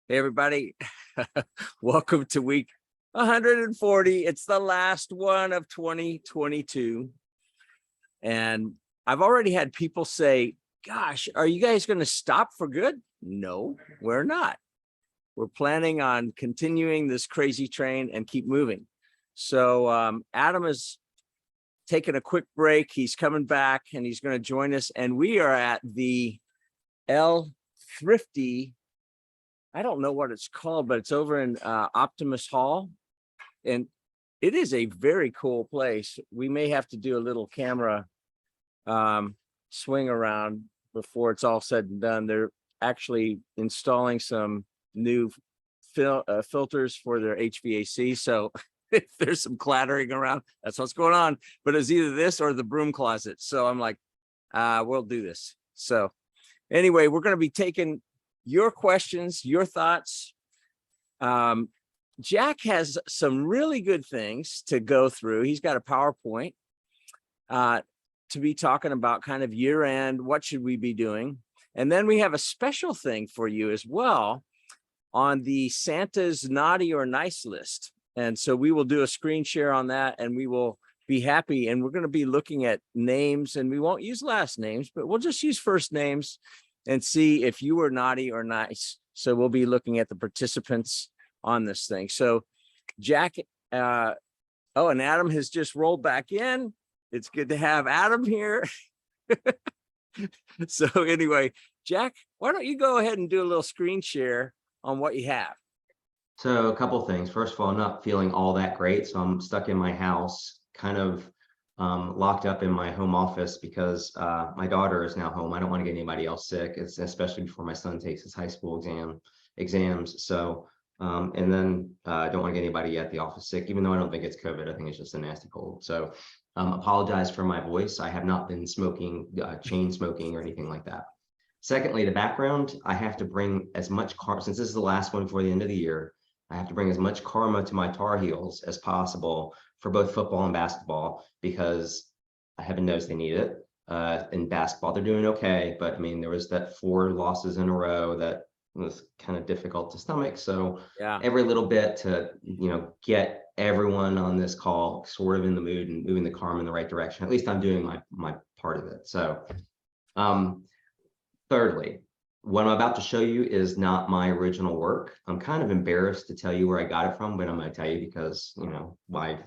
Hey, everybody. Welcome to week 140. It's the last one of 2022. And I've already had people say, gosh, are you guys going to stop for good? No, we're not. We're planning on continuing this crazy train and keep moving. So Adam is taking a quick break. He's coming back and he's going to join us. And we are at the El Thrifty. I don't know what it's called, but it's over in Optimus Hall. And it is a very cool place. We may have to do a little camera swing around before it's all said and done. They're actually installing some new filters for their HVAC. So if there's some clattering around, that's what's going on. But it's either this or the broom closet. So I'm like, we'll do this. So anyway, we're going to be taking your questions, your thoughts. Jack has some really good things to go through. He's got a PowerPoint to be talking about kind of year end. What should we be doing? And then we have a special thing for you as well on the Santa's naughty or nice list. And so we will do a screen share on that and we will be happy. And we're going to be looking at names and we won't use last names, but we'll just use first names and see if you were naughty or nice. So we'll be looking at the participants on this thing. So Jack, and Adam has just rolled back in. It's good to have Adam here. So anyway, Jack, why don't you go ahead and do a little screen share on what you have? So a couple of things. First of all, I'm not feeling all that great. So I'm stuck in my house, kind of locked up in my home office because my daughter is now home. I don't want to get anybody else sick, especially before my son takes his high school exams. So, and then I don't want to get anybody at the office sick, even though I don't think it's COVID. I think it's just a nasty cold. So apologize for my voice. I have not been smoking, chain smoking or anything like that. Secondly, the background, I have to bring as much karma, since this is the last one before the end of the year, I have to bring as much karma to my Tar Heels as possible for both football and basketball, because heaven knows they need it. In basketball, they're doing okay, but I mean, there was that 4 losses in a row that was kind of difficult to stomach. So yeah, every little bit to, get everyone on this call sort of in the mood and moving the karma in the right direction. At least I'm doing my part of it. So, thirdly, what I'm about to show you is not my original work. I'm kind of embarrassed to tell you where I got it from, but I'm going to tell you because, why.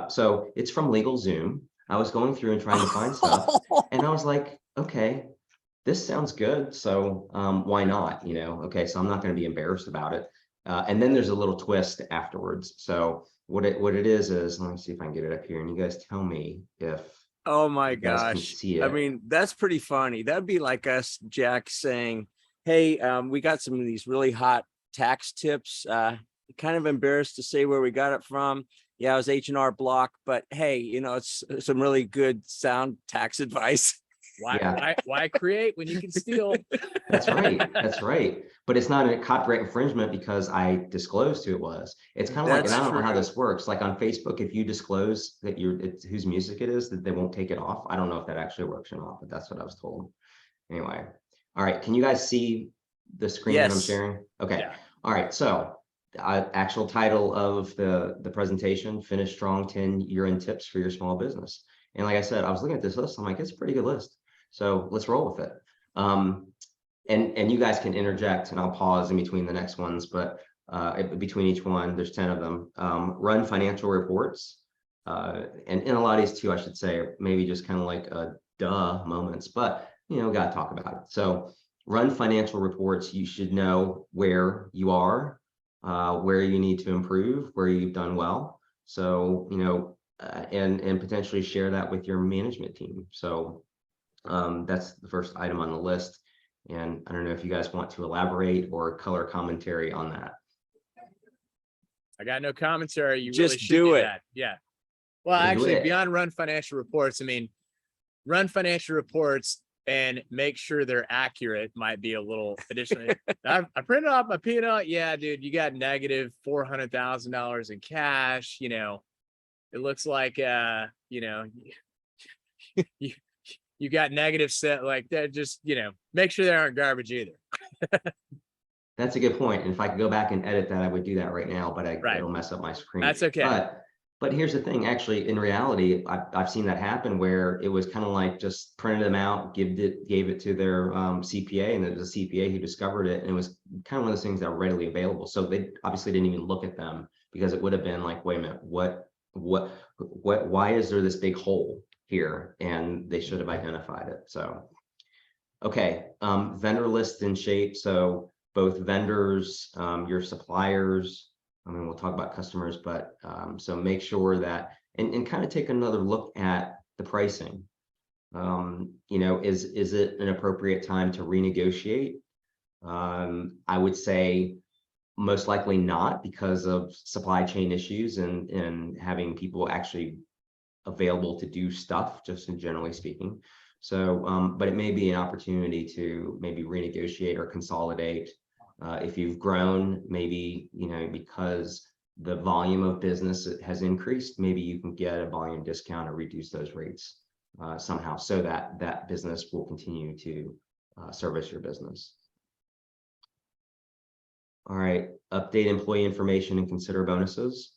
So it's from LegalZoom. I was going through and trying to find stuff, and I was like, okay, this sounds good. So why not? Okay, so I'm not going to be embarrassed about it. And then there's a little twist afterwards. So what it is, let me see if I can get it up here, and you guys tell me if. Oh my gosh. I mean, that's pretty funny. That'd be like us, Jack, saying, hey, we got some of these really hot tax tips. Kind of embarrassed to say where we got it from. Yeah, it was H&R Block, but hey, it's some really good sound tax advice. Why create when you can steal? That's right. That's right. But it's not a copyright infringement because I disclosed who it was. It's kind of like, and I don't know how this works. Like on Facebook, if you disclose that it's whose music it is, that they won't take it off. I don't know if that actually works or not, but that's what I was told. Anyway. All right. Can you guys see the screen that I'm sharing? Okay. Yeah. All right. So actual title of the presentation, Finish Strong 10 Year-End Tips for Your Small Business. And like I said, I was looking at this list. I'm like, it's a pretty good list. So let's roll with it. And you guys can interject and I'll pause in between the next ones, but between each one, there's 10 of them. Run financial reports. And in a lot of these too, I should say, maybe just kind of like duh moments, but got to talk about it. So run financial reports. You should know where you are, where you need to improve, where you've done well. So, and potentially share that with your management team. So that's the first item on the list. And I don't know if you guys want to elaborate or color commentary on that. I got no commentary. You just really should do it. That. Yeah. Well, actually, beyond run financial reports, I mean, run financial reports and make sure they're accurate might be a little additional. I printed off my P&L. Yeah, dude, you got negative $400,000 in cash. It looks like, you got negative set like that. Just, make sure they aren't garbage either. That's a good point. And if I could go back and edit that, I would do that right now, but it'll mess up my screen. That's okay. But here's the thing, actually, in reality, I've seen that happen where it was kind of like just printed them out, gave it to their CPA, and it was a CPA who discovered it. And it was kind of one of those things that are readily available. So they obviously didn't even look at them, because it would have been like, wait a minute, why is there this big hole here? And they should have identified it. So, okay, vendor list in shape. So both vendors, your suppliers, I mean, we'll talk about customers, but so make sure that, and kind of take another look at the pricing. You know, is it an appropriate time to renegotiate? I would say most likely not, because of supply chain issues and having people actually available to do stuff, just in generally speaking. So, but it may be an opportunity to maybe renegotiate or consolidate. If you've grown, maybe, you know, because the volume of business has increased, maybe you can get a volume discount or reduce those rates somehow, so that that business will continue to service your business. All right, update employee information and consider bonuses.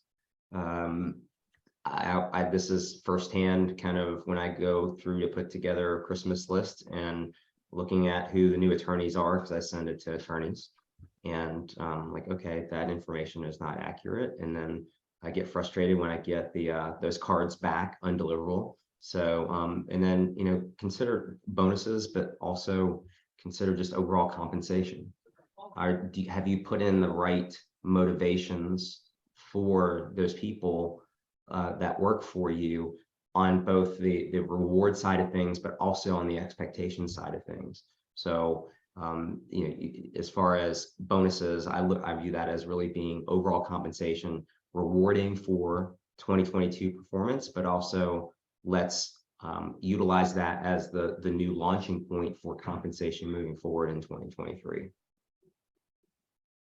This is firsthand, kind of when I go through to put together a Christmas list and looking at who the new attorneys are, because I send it to attorneys. And like, okay, that information is not accurate. And then I get frustrated when I get the those cards back undeliverable. So and then, you know, consider bonuses, but also consider just overall compensation. Have you put in the right motivations for those people that work for you on both the reward side of things, but also on the expectation side of things? So you know, as far as bonuses, I view that as really being overall compensation, rewarding for 2022 performance, but also let's utilize that as the new launching point for compensation moving forward in 2023.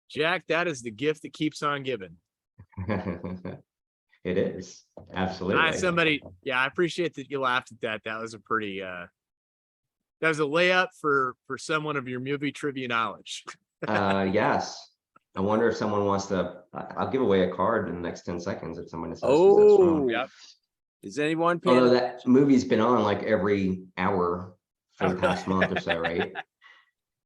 Jack, that is the gift that keeps on giving. It is, absolutely. I appreciate that you laughed at that. That was a pretty that was a layup for someone of your movie trivia knowledge. Yes. I wonder if someone wants to, I'll give away a card in the next 10 seconds if someone says. Oh, yep. Is anyone paying? Although that movie's been on like every hour for the past month or so, right?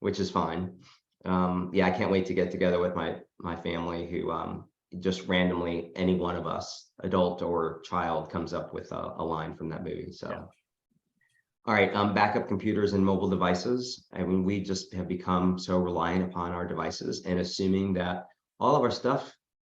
Which is fine. Yeah, I can't wait to get together with my family, who just randomly, any one of us, adult or child, comes up with a line from that movie. So. Yeah. All right, backup computers and mobile devices. I mean, we just have become so reliant upon our devices and assuming that all of our stuff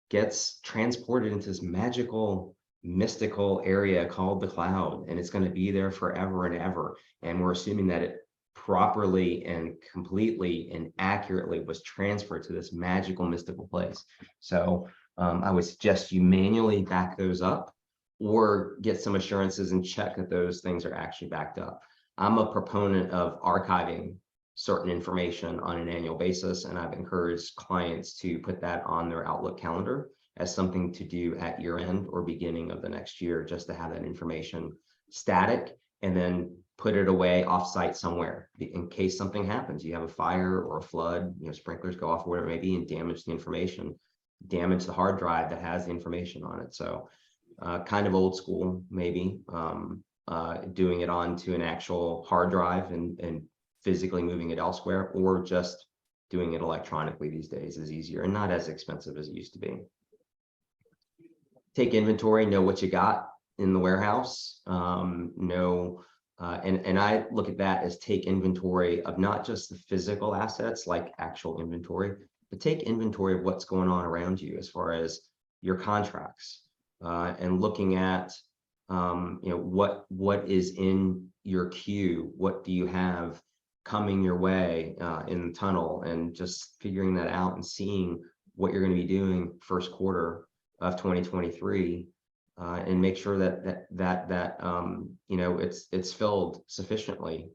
gets transported into this magical, mystical area called the cloud, and it's going to be there forever and ever. And we're assuming that it properly and completely and accurately was transferred to this magical, mystical place. So I would suggest you manually back those up, or get some assurances and check that those things are actually backed up. I'm a proponent of archiving certain information on an annual basis, and I've encouraged clients to put that on their Outlook calendar as something to do at year end or beginning of the next year, just to have that information static and then put it away offsite somewhere in case something happens. You have a fire or a flood, you know, sprinklers go off, or whatever it may be, and damage the information, damage the hard drive that has the information on it. So kind of old school, maybe, doing it onto an actual hard drive and physically moving it elsewhere, or just doing it electronically these days is easier and not as expensive as it used to be. Take inventory, know what you got in the warehouse, know, and I look at that as take inventory of not just the physical assets like actual inventory, but take inventory of what's going on around you as far as your contracts. And looking at, you know, what is in your queue, what do you have coming your way in the tunnel, and just figuring that out and seeing what you're going to be doing first quarter of 2023, and make sure that you know, it's filled sufficiently.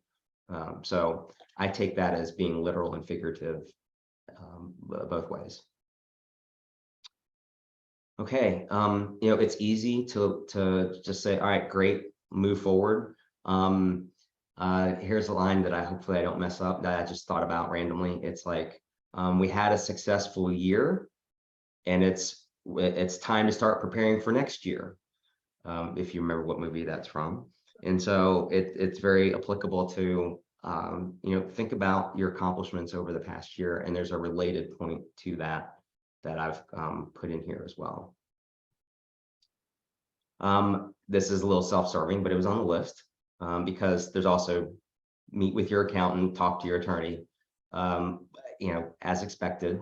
So I take that as being literal and figurative, both ways. Okay, you know, it's easy to just say, all right, great, move forward. Here's a line that hopefully I don't mess up, that I just thought about randomly. It's like, We had a successful year, and it's time to start preparing for next year. If you remember what movie that's from. And so it's very applicable to, think about your accomplishments over the past year. And there's a related point to that I've put in here as well. This is a little self-serving, but it was on the list because there's also meet with your accountant, talk to your attorney, as expected.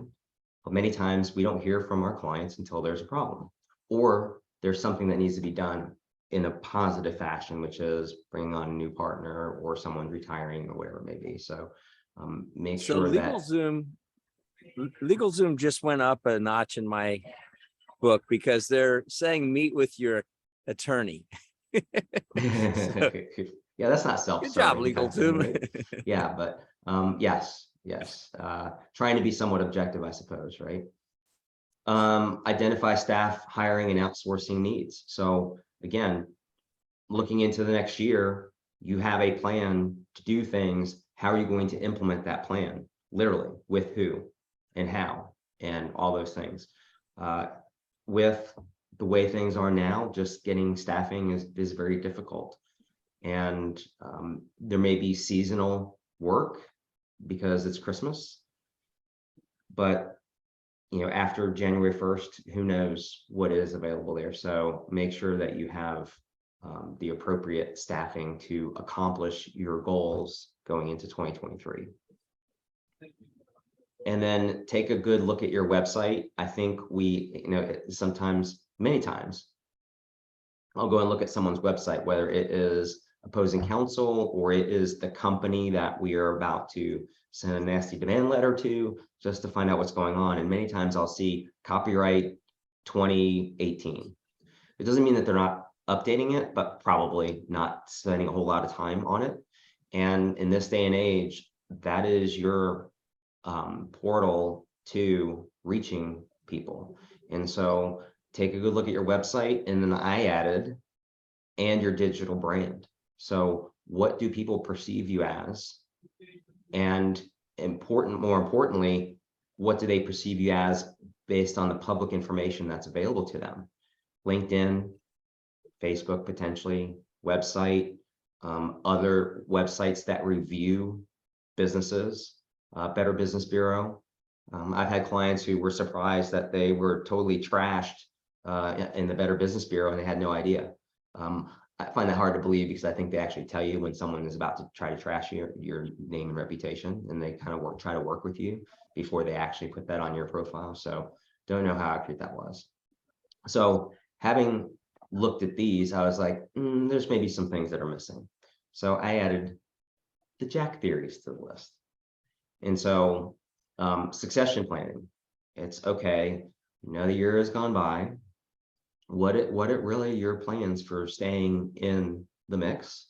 But many times we don't hear from our clients until there's a problem, or there's something that needs to be done in a positive fashion, which is bringing on a new partner or someone retiring or whatever it may be. So make sure that LegalZoom just went up a notch in my book because they're saying meet with your attorney. Yeah, that's not self-serving. Good job, LegalZoom. Right? Yeah, but yes. Trying to be somewhat objective, I suppose, right? Identify staff hiring and outsourcing needs. So again, looking into the next year, you have a plan to do things. How are you going to implement that plan? Literally, with who and how and all those things. With the way things are now, just getting staffing is very difficult. And there may be seasonal work because it's Christmas, but after January 1st, who knows what is available there. So make sure that you have the appropriate staffing to accomplish your goals going into 2023. And then take a good look at your website. I think many times, I'll go and look at someone's website, whether it is opposing counsel or it is the company that we are about to send a nasty demand letter to, just to find out what's going on. And many times I'll see copyright 2018. It doesn't mean that they're not updating it, but probably not spending a whole lot of time on it. And in this day and age, that is your portal to reaching people. And so take a good look at your website. And then I added, and your digital brand. So what do people perceive you as? And more importantly, what do they perceive you as based on the public information that's available to them? LinkedIn, Facebook, potentially, website, other websites that review businesses, Better Business Bureau. I've had clients who were surprised that they were totally trashed in the Better Business Bureau and they had no idea. I find that hard to believe because I think they actually tell you when someone is about to try to trash your name and reputation, and they kind of try to work with you before they actually put that on your profile. So don't know how accurate that was. So having looked at these, I was like, there's maybe some things that are missing. So I added the Jack theories to the list. And so succession planning, it's okay. The year has gone by. What really your plans for staying in the mix,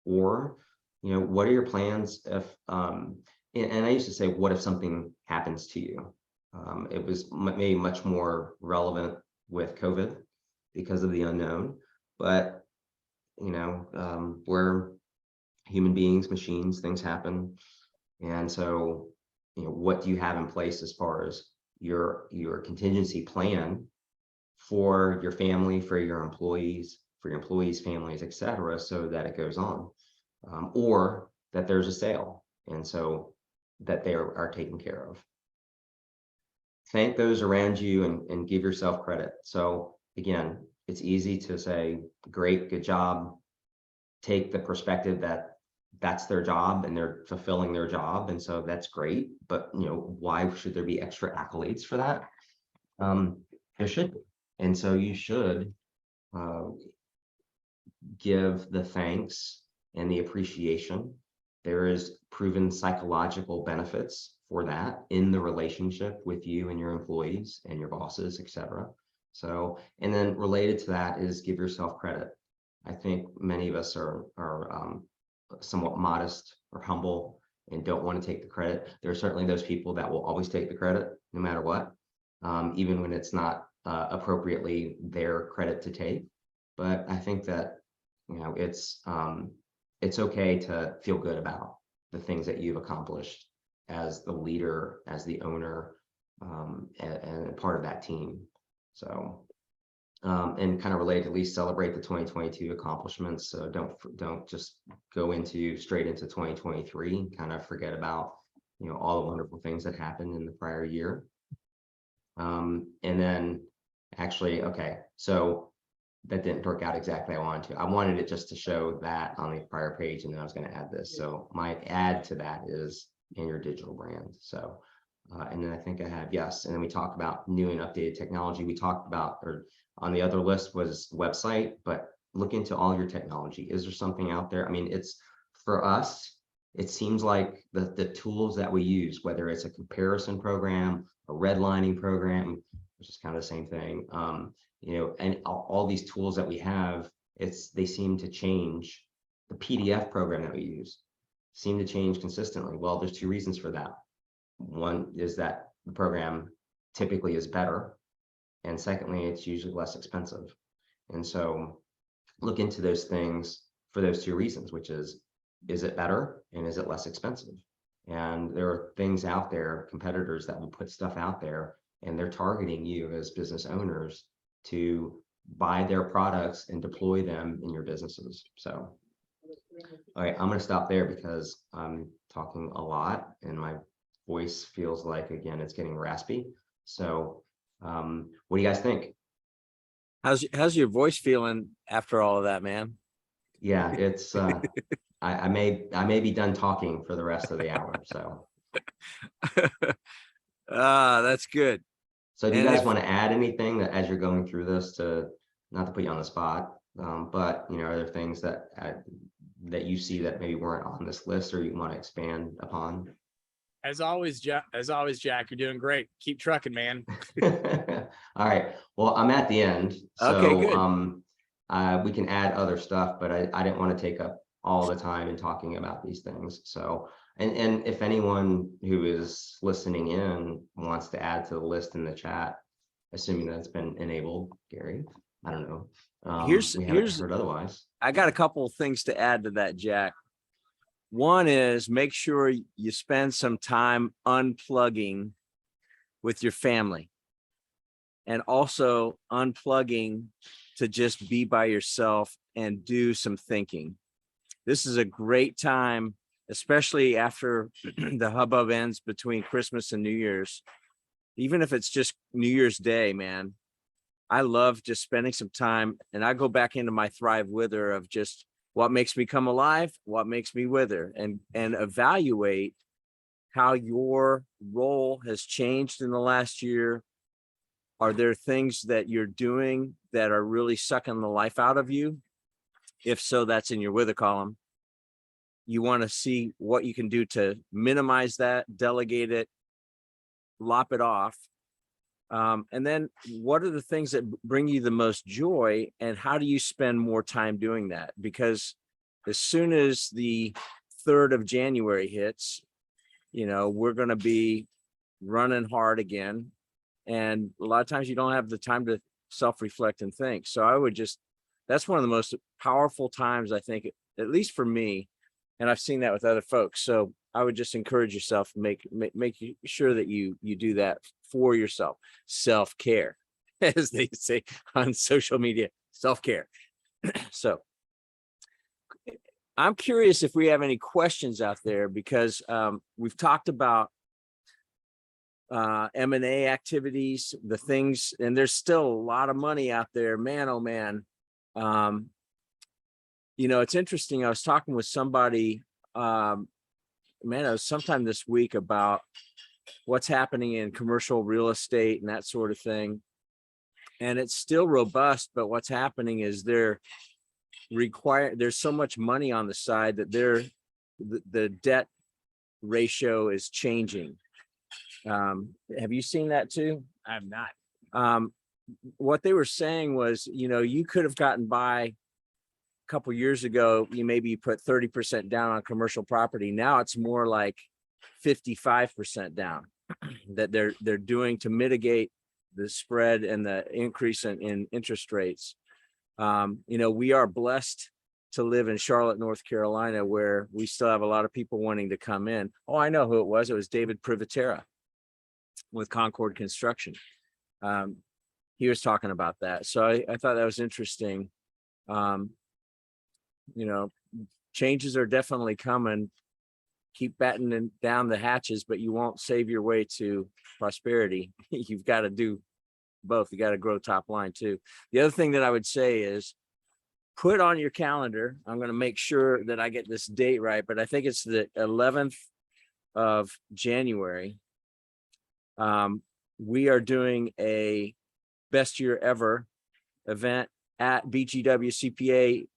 or what are your plans if and I used to say, what if something happens to you? It was maybe much more relevant with COVID because of the unknown, but we're human beings, machines, things happen. And so what do you have in place as far as your contingency plan for your family, for your employees, families, etc., so that it goes on, or that there's a sale, and so that they are taken care of. Thank those around you and give yourself credit. So again, it's easy to say, great, good job. Take the perspective that that's their job and they're fulfilling their job, and so that's great. But why should there be extra accolades for that? There should be. And so you should give the thanks and the appreciation. There is proven psychological benefits for that in the relationship with you and your employees and your bosses, etc. So, and then related to that is give yourself credit. I think many of us are somewhat modest or humble and don't want to take the credit. There are certainly those people that will always take the credit no matter what, even when it's not appropriately their credit to take. But I think that it's okay to feel good about the things that you've accomplished as the leader, as the owner, and part of that team. So, and kind of relatedly celebrate the 2022 accomplishments. So don't just go straight into 2023, kind of forget about, all the wonderful things that happened in the prior year. And then actually, okay, so that didn't work out exactly how I wanted to. I wanted it just to show that on the prior page, and then I was going to add this. So my add to that is in your digital brand. So, and then I think I have, yes. And then we talked about new and updated technology. We talked about, or on the other list was website, but look into all your technology. Is there something out there? I mean, it's for us, it seems like the tools that we use, whether it's a comparison program, a redlining program, which is kind of the same thing, and all these tools that we have, they seem to change. The PDF program that we use seem to change consistently. Well, there's two reasons for that. One is that the program typically is better, and secondly, it's usually less expensive. And so look into those things for those two reasons, which is it better and is it less expensive? And there are things out there, competitors that will put stuff out there, and they're targeting you as business owners to buy their products and deploy them in your businesses. So, all right, I'm going to stop there because I'm talking a lot and my voice feels like, again, it's getting raspy. So, what do you guys think? How's your voice feeling after all of that, man? Yeah, it's I may be done talking for the rest of the hour. So that's good. So do you guys want to add anything that as you're going through this, to not to put you on the spot, but are there things that you see that maybe weren't on this list or you want to expand upon? As always, Jack, you're doing great. Keep trucking, man. All right. Well, I'm at the end. So okay, good. We can add other stuff, but I didn't want to take up all the time in talking about these things. So, and if anyone who is listening in wants to add to the list in the chat, assuming that it's been enabled, Gary, I don't know. We haven't heard otherwise. I got a couple of things to add to that, Jack. One is make sure you spend some time unplugging with your family, and also unplugging to just be by yourself and do some thinking. This is a great time, especially after the hubbub ends between Christmas and New Year's. Even if it's just New Year's Day, man, I love just spending some time, and I go back into my thrive wither of just what makes me come alive, what makes me wither, and evaluate how your role has changed in the last year. Are there things that you're doing that are really sucking the life out of you? If so, that's in your wither column. You want to see what you can do to minimize that, delegate it, lop it off. And then what are the things that bring you the most joy, and how do you spend more time doing that? Because as soon as the 3rd of January hits, we're going to be running hard again. And a lot of times you don't have the time to self-reflect and think. So I would that's one of the most powerful times, I think, at least for me. And I've seen that with other folks. So I would just encourage yourself, make sure that you do that for yourself. Self-care, as they say on social media, self-care. So I'm curious if we have any questions out there, because we've talked about M&A activities, the things, and there's still a lot of money out there, man. Oh man. It's interesting. I was talking with somebody, it was sometime this week, about what's happening in commercial real estate and that sort of thing. And it's still robust, but what's happening is there's so much money on the side that the debt ratio is changing. Have you seen that too? I have not. What they were saying was, you could have gotten by a couple years ago. You put 30% down on commercial property. Now it's more like 55% down that they're doing to mitigate the spread and the increase in interest rates. We are blessed to live in Charlotte, North Carolina, where we still have a lot of people wanting to come in. Oh, I know who it was. It was David Privatera with Concord Construction. He was talking about that. So I thought that was interesting. You know, changes are definitely coming. Keep battening down the hatches, but you won't save your way to prosperity. You've got to do both. You got to grow top line too. The other thing that I would say is put on your calendar. I'm going to make sure that I get this date right, but I think it's the 11th of January. We are doing a best year ever event at BGW CPA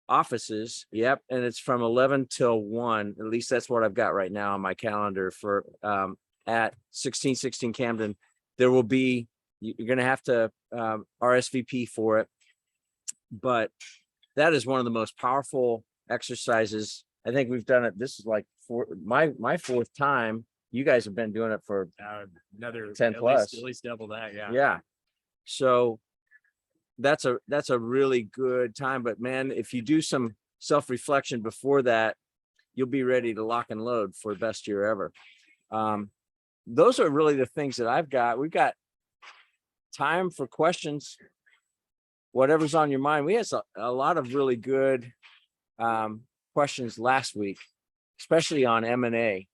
offices. Yep. And it's from 11 till 1. At least that's what I've got right now on my calendar for at 1616 Camden. There will be, you're going to have to RSVP for it. But that is one of the most powerful exercises. I think we've done it. This is like my fourth time. You guys have been doing it for another 10 plus. At least double that. Yeah. Yeah. So that's a really good time. But man, if you do some self-reflection before that, you'll be ready to lock and load for the best year ever. Those are really the things that I've got. We've got time for questions, whatever's on your mind. We had a lot of really good questions last week, especially on M&A.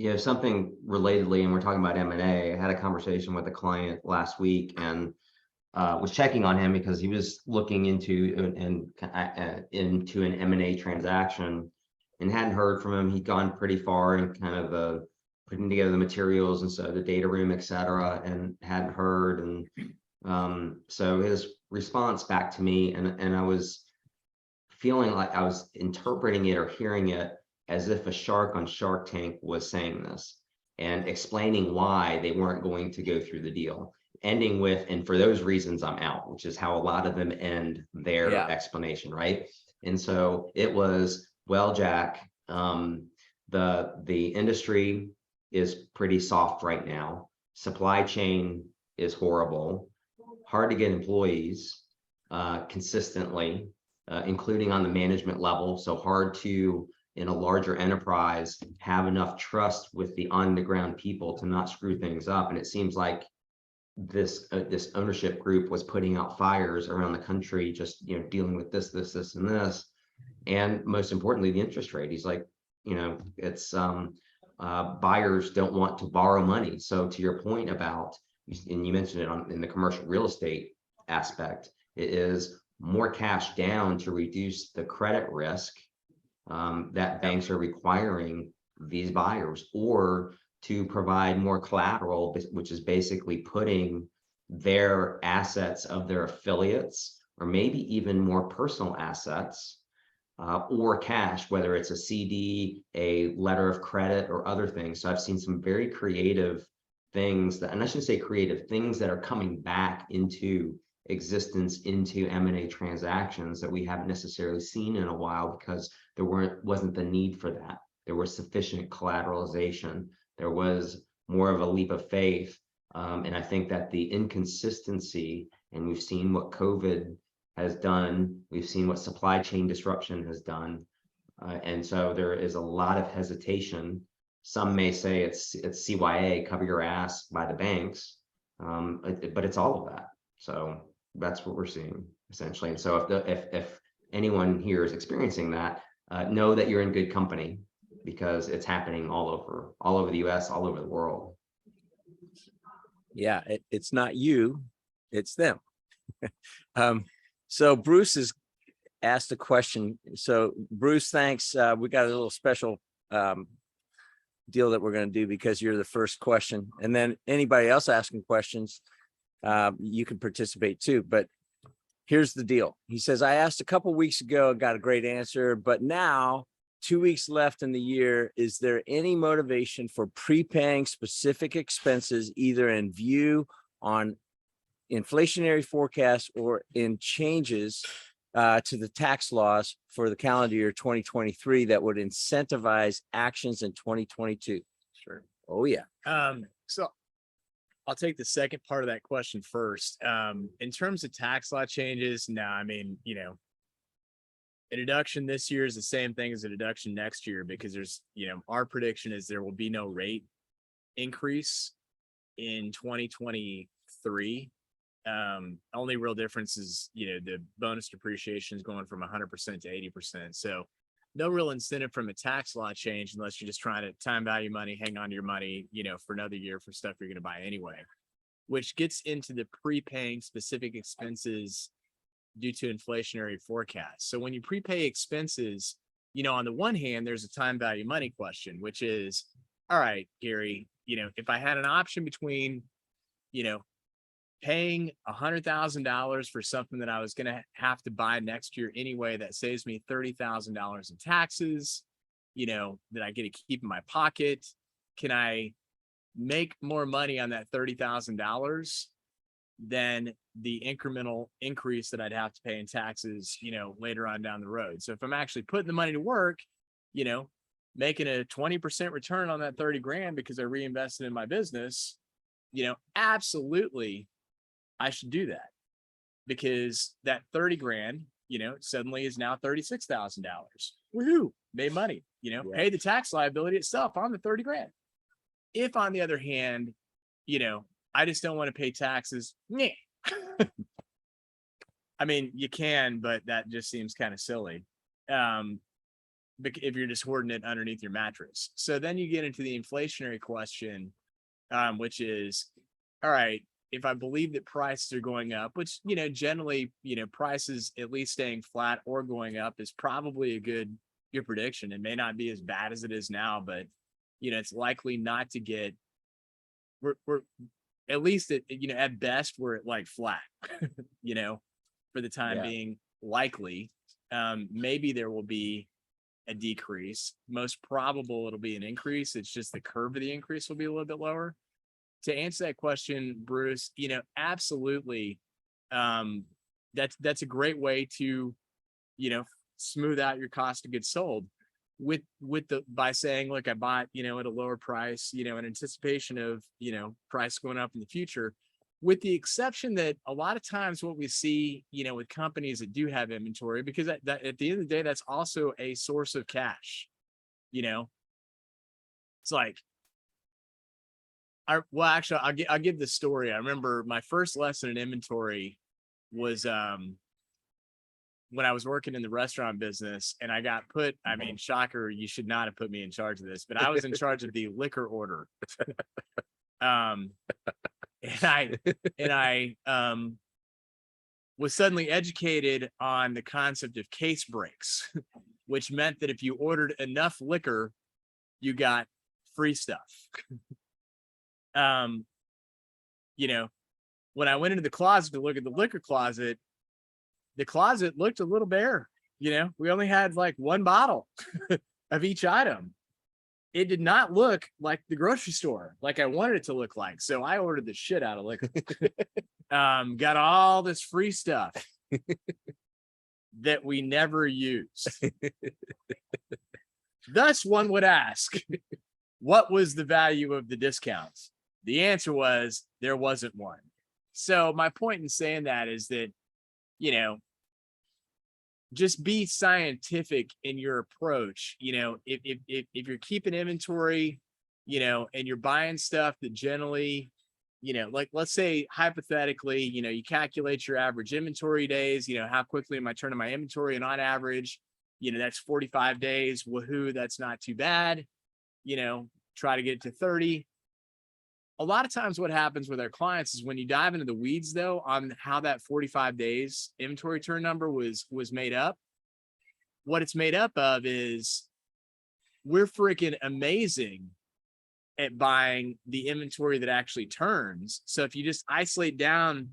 Yeah, something relatedly, and we're talking about M&A. I had a conversation with a client last week and was checking on him because he was looking into an M&A transaction and hadn't heard from him. He'd gone pretty far in kind of putting together the materials and so the data room, et cetera, and hadn't heard. And so his response back to me, and I was feeling like I was interpreting it or hearing it as if a shark on Shark Tank was saying this and explaining why they weren't going to go through the deal, ending with, and for those reasons, I'm out, which is how a lot of them end their explanation, right? And so it was, well, Jack, the industry is pretty soft right now. Supply chain is horrible, hard to get employees consistently, including on the management level. So hard to, in a larger enterprise, have enough trust with the on the ground people to not screw things up. And it seems like this ownership group was putting out fires around the country, just dealing with this, and this. And most importantly, the interest rate. He's like, it's buyers don't want to borrow money. So to your point about, and you mentioned it in the commercial real estate aspect, it is more cash down to reduce the credit risk that banks are requiring these buyers, or to provide more collateral, which is basically putting their assets of their affiliates, or maybe even more personal assets, or cash, whether it's a CD, a letter of credit, or other things. So I've seen some very creative things that, and I shouldn't say creative, things that are coming back into existence, into M&A transactions that we haven't necessarily seen in a while, because there wasn't the need for that. There was sufficient collateralization. There was more of a leap of faith. And I think that the inconsistency, and we've seen what COVID has done, we've seen what supply chain disruption has done. And so there is a lot of hesitation. Some may say it's CYA, cover your ass, by the banks, but it's all of that. So that's what we're seeing essentially. And so if anyone here is experiencing that, know that you're in good company, because it's happening all over the US, all over the world. Yeah, it's not you, it's them. So Bruce has asked a question. So Bruce, thanks. We got a little special deal that we're going to do because you're the first question, and then anybody else asking questions, you can participate too. But here's the deal. He says, I asked a couple weeks ago, got a great answer, but now 2 weeks left in the year, is there any motivation for prepaying specific expenses, either in view on inflationary forecasts or in changes to the tax laws for the calendar year 2023 that would incentivize actions in 2022? Sure. Oh yeah. So I'll take the second part of that question first. In terms of tax law changes, no, I mean, you know, a deduction this year is the same thing as a deduction next year, because there's, you know, our prediction is there will be no rate increase in 2023. Only real difference is, you know, the bonus depreciation is going from 100% to 80%. So no real incentive from a tax law change unless you're just trying to time value money, hang on to your money, you know, for another year for stuff you're going to buy anyway, which gets into the prepaying specific expenses due to inflationary forecasts. So when you prepay expenses, you know, on the one hand, there's a time value money question, which is, all right, Gary, you know, if I had an option between, you know, paying $100,000 for something that I was going to have to buy next year anyway, that saves me $30,000 in taxes, you know, that I get to keep in my pocket. Can I make more money on that $30,000 than the incremental increase that I'd have to pay in taxes, you know, later on down the road? So if I'm actually putting the money to work, you know, making a 20% return on that 30 grand because I reinvested in my business, you know, absolutely I should do that, because that 30 grand, you know, suddenly is now $36,000. Woohoo, made money, you know, pay the tax liability itself on the 30 grand. If on the other hand, you know, I just don't want to pay taxes. I mean, you can, but that just seems kind of silly. If you're just hoarding it underneath your mattress. So then you get into the inflationary question, which is, all right, if I believe that prices are going up, which, you know, generally, you know, prices at least staying flat or going up is probably a good prediction. It may not be as bad as it is now, but, you know, it's likely not to get, we're at least at, you know, at best, we're at like flat, you know, for the time being, likely. Maybe there will be a decrease. Most probable it'll be an increase. It's just the curve of the increase will be a little bit lower. To answer that question, Bruce, you know, absolutely. That's a great way to, you know, smooth out your cost of goods sold by saying, look, I bought, you know, at a lower price, you know, in anticipation of, you know, price going up in the future, with the exception that a lot of times what we see, you know, with companies that do have inventory, because that at the end of the day, that's also a source of cash, you know. It's like, actually, I'll give this story. I remember my first lesson in inventory was when I was working in the restaurant business, and I got put, I mean, shocker, you should not have put me in charge of this, but I was in charge of the liquor order. And I was suddenly educated on the concept of case breaks, which meant that if you ordered enough liquor, you got free stuff. You know, when I went into the closet to look at the liquor closet, the closet looked a little bare. You know, we only had like one bottle of each item. It did not look like the grocery store, like I wanted it to look like. So I ordered the shit out of liquor. Got all this free stuff that we never used. Thus, one would ask, what was the value of the discounts? The answer was there wasn't one. So my point in saying that is that, you know, just be scientific in your approach. You know, if you're keeping inventory, you know, and you're buying stuff that generally, you know, like let's say hypothetically, you know, you calculate your average inventory days, you know, how quickly am I turning my inventory, and on average, you know, that's 45 days. Woohoo, that's not too bad. You know, try to get it to 30. A lot of times what happens with our clients is when you dive into the weeds, though, on how that 45 days inventory turn number was made up, what it's made up of is we're freaking amazing at buying the inventory that actually turns. So if you just isolate down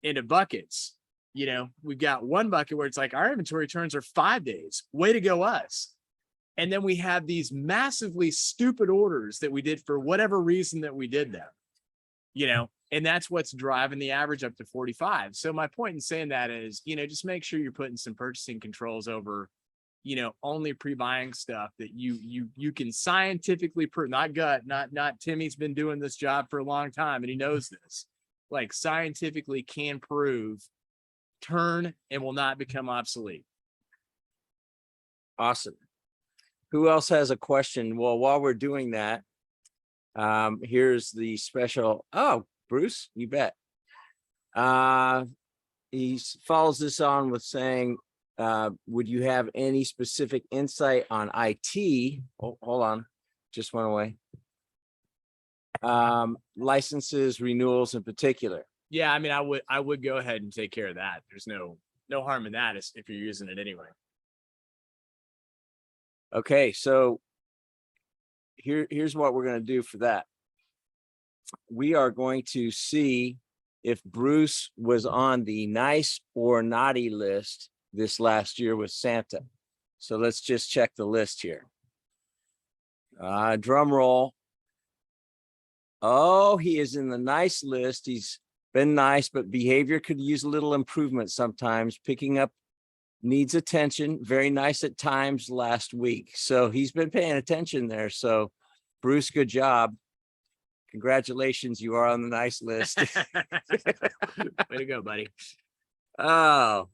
into buckets, you know, we've got one bucket where it's like our inventory turns are 5 days. Way to go, us. And then we have these massively stupid orders that we did for whatever reason that we did them, you know, and that's what's driving the average up to 45. So my point in saying that is, you know, just make sure you're putting some purchasing controls over, only pre-buying stuff that you can scientifically prove, not gut, not Timmy's been doing this job for a long time and he knows this, like scientifically can prove turn and will not become obsolete. Awesome. Who else has a question? Well, while we're doing that, here's the special. Oh, Bruce, you bet. He follows this on with saying, would you have any specific insight on IT? Oh, hold on, just went away. Licenses, renewals in particular. Yeah, I mean, I would go ahead and take care of that. There's no harm in that if you're using it anyway. Okay, so here's what we're going to do for that. We are going to see if Bruce was on the nice or naughty list this last year with Santa. So let's just check the list here. Drum roll. Oh, he is in the nice list. He's been nice, but behavior could use a little improvement sometimes. Picking up needs attention. Very nice at times last week. So he's been paying attention there. So Bruce, good job. Congratulations, you are on the nice list. Way to go, buddy. Oh.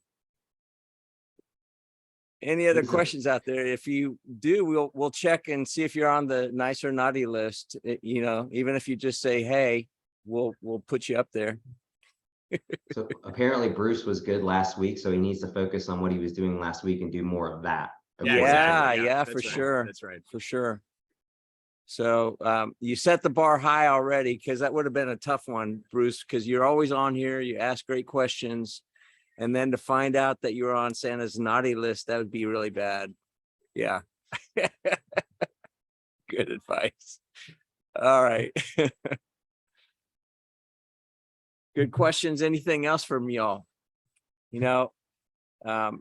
Any other questions out there? If you do, we'll check and see if you're on the nice or naughty list. Even if you just say, hey, we'll put you up there. So apparently Bruce was good last week, so he needs to focus on what he was doing last week and do more of that. Yeah, for sure. That's right. For sure. So you set the bar high already, because that would have been a tough one, Bruce, because you're always on here. You ask great questions. And then to find out that you're on Santa's naughty list, that would be really bad. Yeah. Good advice. All right. Good questions. Anything else from y'all? I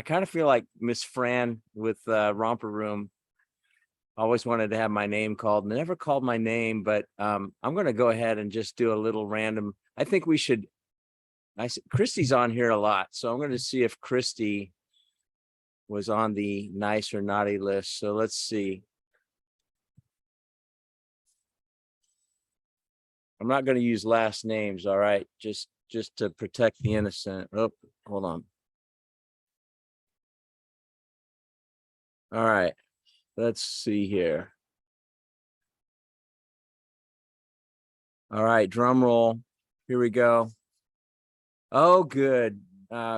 kind of feel like Miss Fran with Romper Room. Always wanted to have my name called, never called my name, but I'm going to go ahead and just do a little random. I think we should. Christy's on here a lot, so I'm going to see if Christy was on the nice or naughty list. So let's see. I'm not going to use last names. All right. Just to protect the innocent. Oh, hold on. All right. Let's see here. All right. Drum roll. Here we go. Oh, good.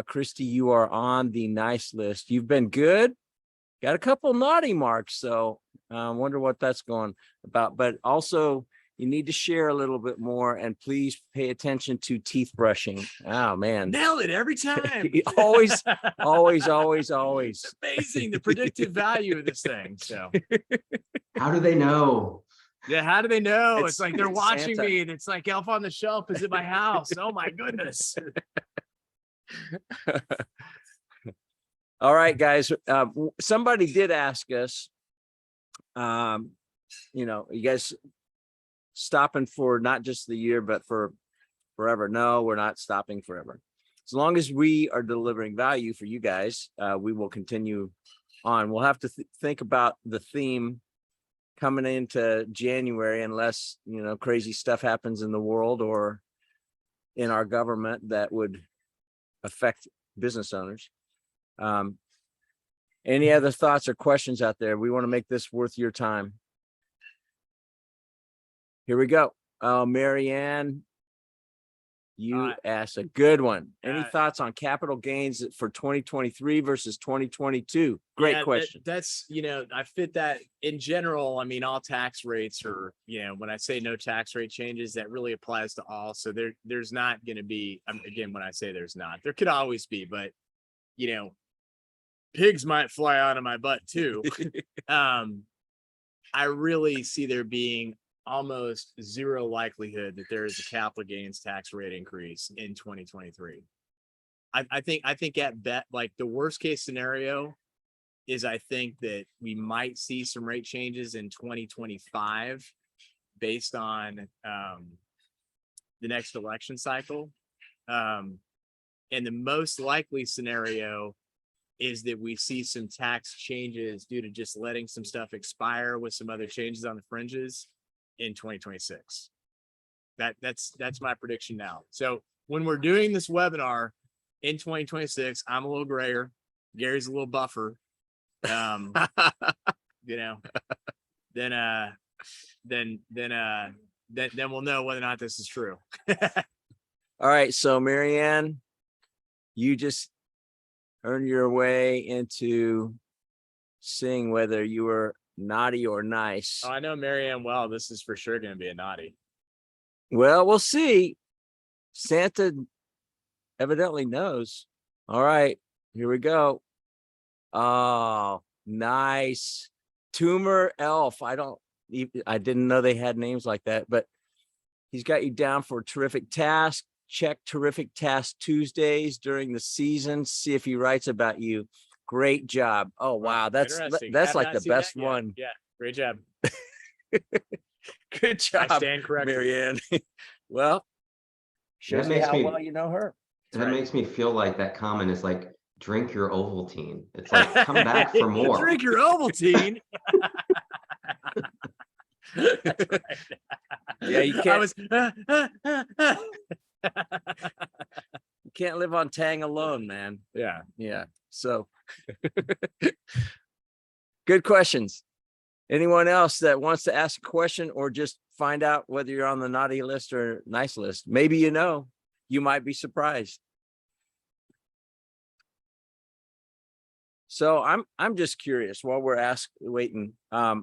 Christy, you are on the nice list. You've been good. Got a couple naughty marks. So I wonder what that's going about. But also, you need to share a little bit more, and please pay attention to teeth brushing. Oh, man. Nail it every time. always. It's amazing the predictive value of this thing. So how do they know? Yeah, how do they know? It's like they're it's watching Santa. me, and it's like Elf on the Shelf is at my house. Oh my goodness. All right, guys. Somebody did ask us, you guys stopping for not just the year, but for forever. No, we're not stopping forever. As long as we are delivering value for you guys, we will continue on. We'll have to think about the theme coming into January, unless, crazy stuff happens in the world or in our government that would affect business owners. Any other thoughts or questions out there? We want to make this worth your time. Here we go. Marianne, you asked a good one. Any thoughts on capital gains for 2023 versus 2022? Great question. That's, I fit that in general. I mean, all tax rates are, when I say no tax rate changes, that really applies to all. So there's not going to be, again, when I say there's not, there could always be, but, pigs might fly out of my butt too. I really see there being almost zero likelihood that there is a capital gains tax rate increase in 2023. I think at bet, like the worst case scenario is I think that we might see some rate changes in 2025 based on the next election cycle. And the most likely scenario is that we see some tax changes due to just letting some stuff expire with some other changes on the fringes in 2026. That's my prediction now. So when we're doing this webinar in 2026, I'm a little grayer. Gary's a little buffer. You know, then we'll know whether or not this is true. All right. So Marianne, you just earned your way into seeing whether you were naughty or nice. Oh, I know Marianne well. This is for sure going to be a naughty. Well, we'll see. Santa evidently knows. All right, here we go. Oh, nice. Tumor Elf. I didn't know they had names like that, but he's got you down for a terrific task. Check terrific task Tuesdays during the season. See if he writes about you. Great job. Oh, wow. That's like the best one. Yeah. Great job. Good job. I stand corrected. Marianne. Well, shows me how well you know her. That makes me feel like that comment is like, drink your Ovaltine. It's like, come back for more. Drink your Ovaltine. That's right. Yeah, you can't. You can't live on Tang alone, man. Yeah. So good questions. Anyone else that wants to ask a question or just find out whether you're on the naughty list or nice list? Maybe you might be surprised. So I'm just curious while we're waiting. I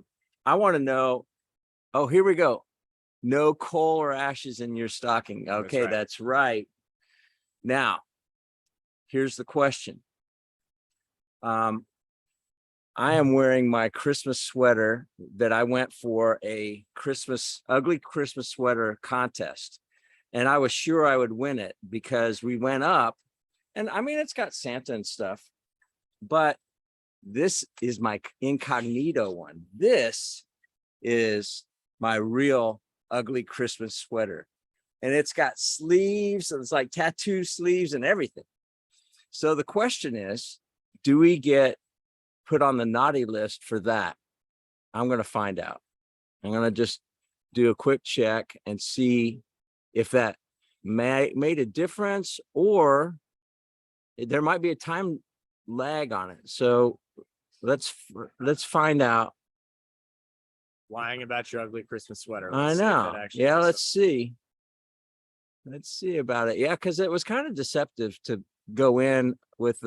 want to know. Oh, here we go. No coal or ashes in your stocking. Okay, that's right. Now, here's the question. I am wearing my Christmas sweater that I went for a ugly Christmas sweater contest. And I was sure I would win it because we went up and I mean, it's got Santa and stuff, but this is my incognito one. This is my real ugly Christmas sweater. And it's got sleeves and it's like tattoo sleeves and everything. So the question is, do we get put on the naughty list for that? I'm going to find out. I'm going to just do a quick check and see if that made a difference or there might be a time lag on it. So let's find out. Lying about your ugly Christmas sweater. I know. Yeah, let's see. Let's see about it. Yeah, because it was kind of deceptive to go in with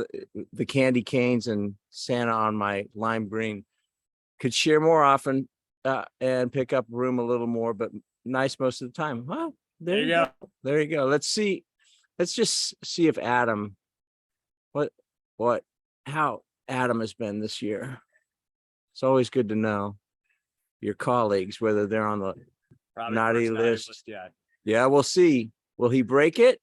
the candy canes and Santa on my lime green. Could share more often and pick up room a little more, but nice most of the time. Well, there you go. There you go. Let's see. Let's just see if Adam, how Adam has been this year. It's always good to know your colleagues, whether they're on the naughty list. Yeah, we'll see. Will he break it?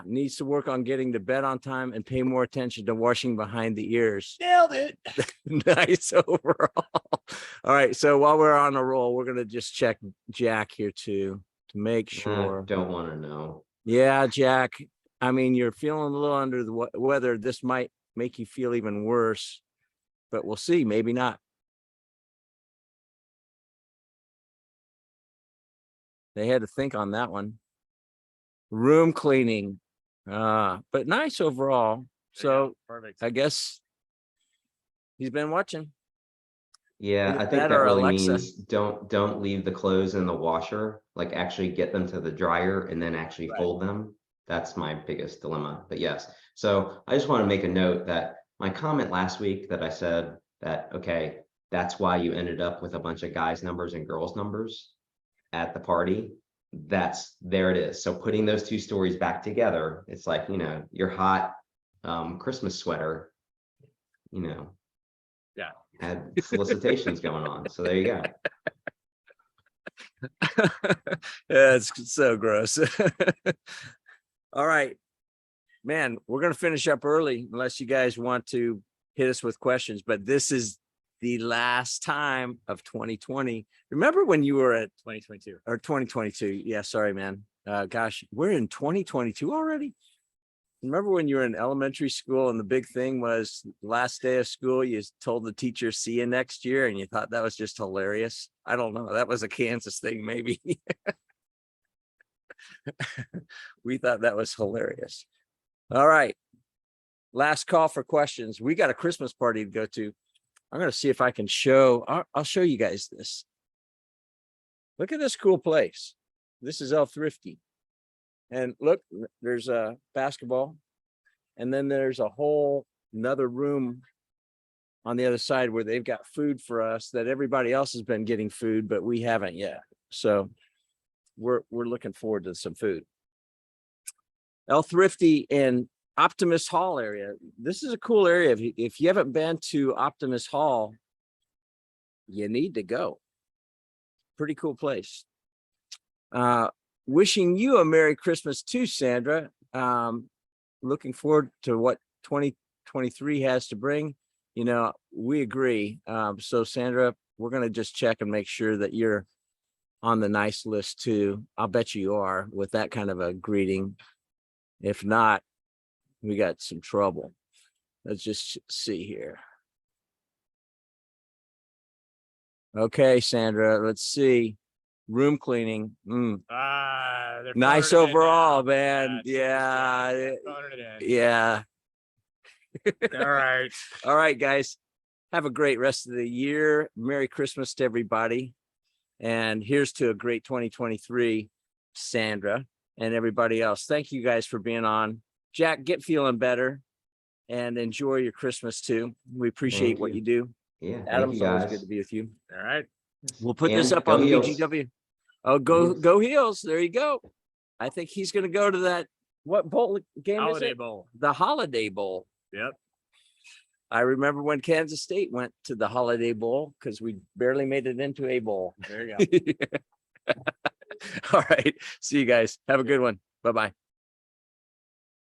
Needs to work on getting to bed on time and pay more attention to washing behind the ears. Nailed it. Nice overall. All right. So while we're on a roll, we're going to just check Jack here too, to make sure. Don't want to know. Yeah, Jack. I mean, you're feeling a little under the weather. This might make you feel even worse, but we'll see. Maybe not. They had to think on that one. Room cleaning, but nice overall. So perfect. I guess he's been watching. Yeah, I think that really means don't leave the clothes in the washer, like actually get them to the dryer and then actually fold them. That's my biggest dilemma. But yes, so I just want to make a note that my comment last week that I said that, okay, that's why you ended up with a bunch of guys' numbers and girls' numbers at the party. There it is. So putting those two stories back together, it's like, your hot Christmas sweater, had solicitations going on. So there you go. Yeah, it's so gross. All right, man, we're going to finish up early unless you guys want to hit us with questions, but this is the last time of 2020. Remember when you were at 2022 or 2022? Yeah, sorry, man. Gosh, we're in 2022 already. remember when you were in elementary school and the big thing was last day of school, you told the teacher, see you next year, and you thought that was just hilarious? I don't know. That was a Kansas thing, maybe. We thought that was hilarious. All right. Last call for questions. We got a Christmas party to go to. I'm going to see if I can show. I'll show you guys this. Look at this cool place. This is El Thrifty. And look, there's a basketball. And then there's a whole another room on the other side where they've got food for us that everybody else has been getting food, but we haven't yet. So we're looking forward to some food. El Thrifty in Optimus Hall area. This is a cool area. If you haven't been to Optimus Hall, you need to go. Pretty cool place. Wishing you a Merry Christmas too, Sandra. Looking forward to what 2023 has to bring. You know, we agree. So Sandra, we're going to just check and make sure that you're on the nice list too. I'll bet you are with that kind of a greeting. If not, we got some trouble. Let's just see here. Okay, Sandra, let's see. Room cleaning. Nice overall, man. Yeah. Yeah. All right. All right, guys. Have a great rest of the year. Merry Christmas to everybody. And here's to a great 2023, Sandra and everybody else. Thank you guys for being on. Jack, get feeling better and enjoy your Christmas too. We appreciate what you do. Yeah. Adam, it's always good to be with you. All right. We'll put this up on the BGW. Oh, go Heels. There you go. I think he's going to go to that. What bowl game is it? Holiday Bowl. The Holiday Bowl. Yep. I remember when Kansas State went to the Holiday Bowl because we barely made it into a bowl. There you go. All right. See you guys. Have a good one. Bye-bye.